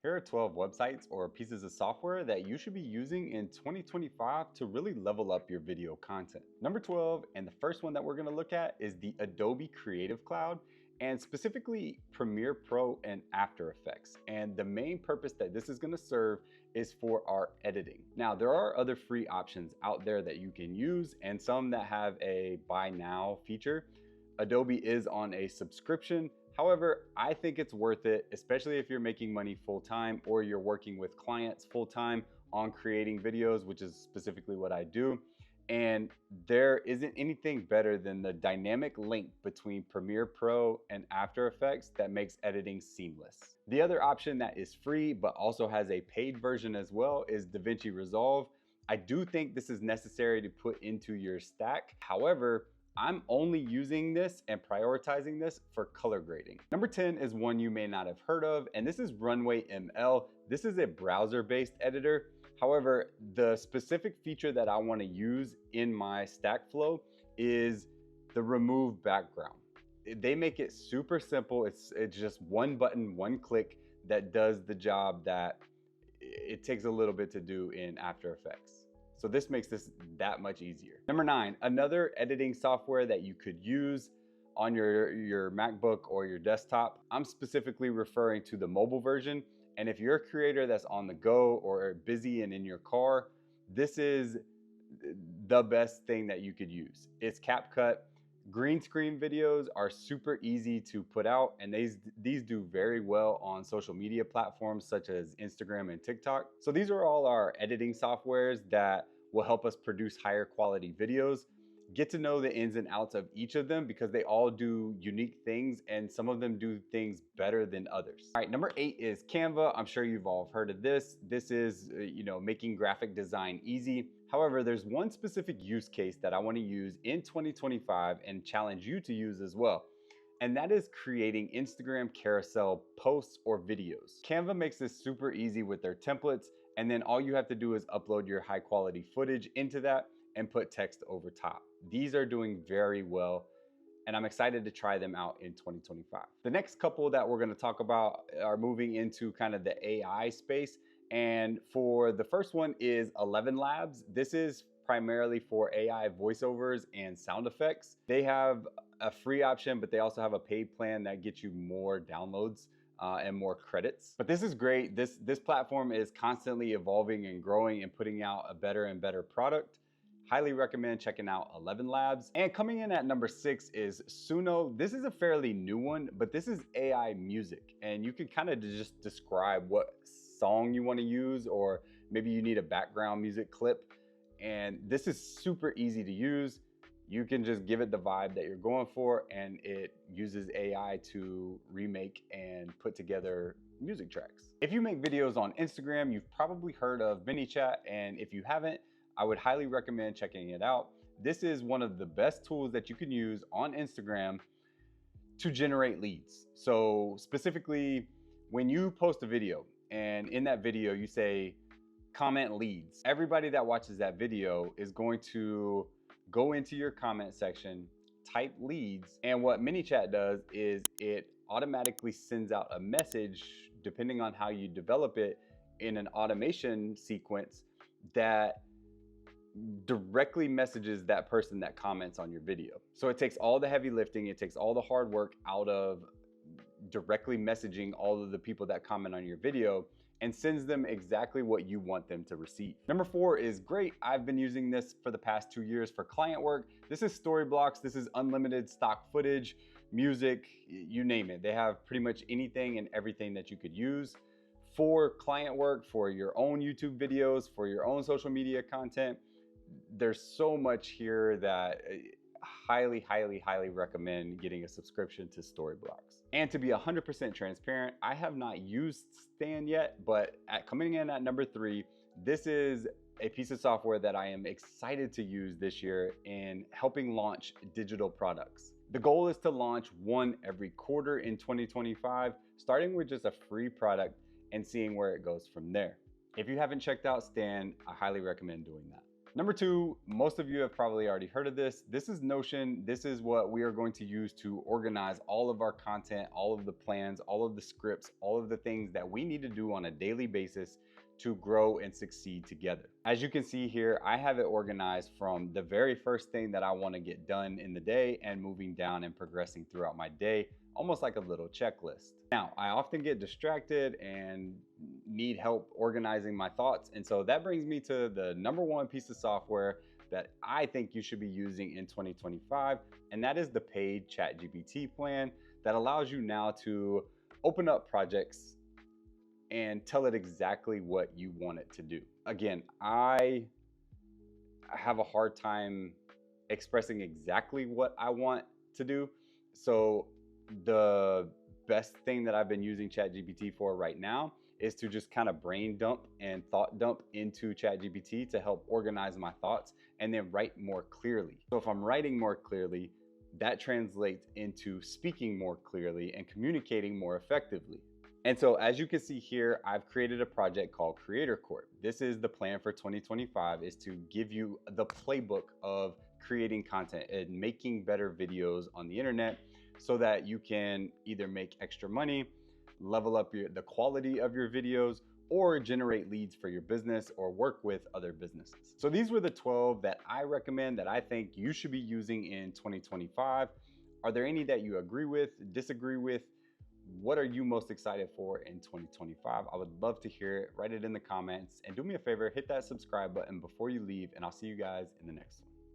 Here are 12 websites or pieces of software that you should be using in 2025 to really level up your video content. Number 12, and the first one that we're going to look at, is the Adobe Creative Cloud, and specifically Premiere Pro and After Effects. And the main purpose that this is going to serve is for our editing. Now, there are other free options out there that you can use, and some that have a buy now feature. Adobe is on a subscription. However, I think it's worth it, especially if you're making money full-time or you're working with clients full-time on creating videos, which is specifically what I do. And there isn't anything better than the dynamic link between Premiere Pro and After Effects that makes editing seamless. The other option that is free, but also has a paid version as well, is Davinci Resolve. I do think this is necessary to put into your stack. However, I'm only using this and prioritizing this for color grading. Number 10 is one you may not have heard of, and this is Runway ML. This is a browser-based editor. However, the specific feature that I want to use in my stack flow is the remove background. They make it super simple. It's just one button, one click that does the job that it takes a little bit to do in After Effects. So this makes this that much easier. Number 9, another editing software that you could use on your MacBook or your desktop. I'm specifically referring to the mobile version. And if you're a creator that's on the go or busy and in your car, this is the best thing that you could use. It's Capcut. Green screen videos are super easy to put out, and these do very well on social media platforms such as Instagram and TikTok. So these are all our editing softwares that will help us produce higher quality videos. Get to know the ins and outs of each of them because they all do unique things, and some of them do things better than others. All right, number 8 is Canva. I'm sure you've all heard of this. This is, making graphic design easy. However, there's one specific use case that I want to use in 2025 and challenge you to use as well. And that is creating Instagram carousel posts or videos. Canva makes this super easy with their templates, and then all you have to do is upload your high quality footage into that and put text over top. These are doing very well, and I'm excited to try them out in 2025. The next couple that we're gonna talk about are moving into kind of the AI space. And for the first one is Elevenlabs. This is primarily for AI voiceovers and sound effects. They have a free option, but they also have a paid plan that gets you more downloads and more credits. But this is great. This platform is constantly evolving and growing and putting out a better and better product. Highly recommend checking out Elevenlabs. And coming in at number 6 is Suno. This is a fairly new one, but this is AI music. And you can kind of just describe what song you want to use, or maybe you need a background music clip. And this is super easy to use. You can just give it the vibe that you're going for, and it uses AI to remake and put together music tracks. If you make videos on Instagram, you've probably heard of VinChat, and if you haven't, I would highly recommend checking it out. This is one of the best tools that you can use on Instagram to generate leads. So specifically, when you post a video and in that video you say comment leads, everybody that watches that video is going to go into your comment section, type leads, and what Manychat does is it automatically sends out a message, depending on how you develop it, in an automation sequence that directly messages that person that comments on your video. So it takes all the heavy lifting, it takes all the hard work out of directly messaging all of the people that comment on your video and sends them exactly what you want them to receive. Number 4 is great. I've been using this for the past 2 years for client work. This is Storyblocks. This is unlimited stock footage, music, you name it. They have pretty much anything and everything that you could use for client work, for your own YouTube videos, for your own social media content. There's so much here that highly recommend getting a subscription to Storyblocks. And to be 100% transparent, I have not used Stan yet, but coming in at number 3, this is a piece of software that I am excited to use this year in helping launch digital products. The goal is to launch one every quarter in 2025, starting with just a free product and seeing where it goes from there. If you haven't checked out Stan, I highly recommend doing that. Number two, most of you have probably already heard of this. This is Notion. This is what we are going to use to organize all of our content, all of the plans, all of the scripts, all of the things that we need to do on a daily basis to grow and succeed together. As you can see here, I have it organized from the very first thing that I want to get done in the day and moving down and progressing throughout my day, almost like a little checklist. Now, I often get distracted and need help organizing my thoughts. And so that brings me to the number one piece of software that I think you should be using in 2025. And that is the paid ChatGPT plan that allows you now to open up projects and tell it exactly what you want it to do. Again, I have a hard time expressing exactly what I want to do. So the best thing that I've been using ChatGPT for right now is to just kind of brain dump and thought dump into ChatGPT to help organize my thoughts and then write more clearly. So if I'm writing more clearly, that translates into speaking more clearly and communicating more effectively. And so as you can see here, I've created a project called Creator Corp. This is the plan for 2025, is to give you the playbook of creating content and making better videos on the internet so that you can either make extra money, level up the quality of your videos, or generate leads for your business or work with other businesses. So these were the 12 that I recommend that I think you should be using in 2025. Are there any that you agree with, disagree with? What are you most excited for in 2025? I would love to hear it. Write it in the comments and do me a favor, hit that subscribe button before you leave, and I'll see you guys in the next one.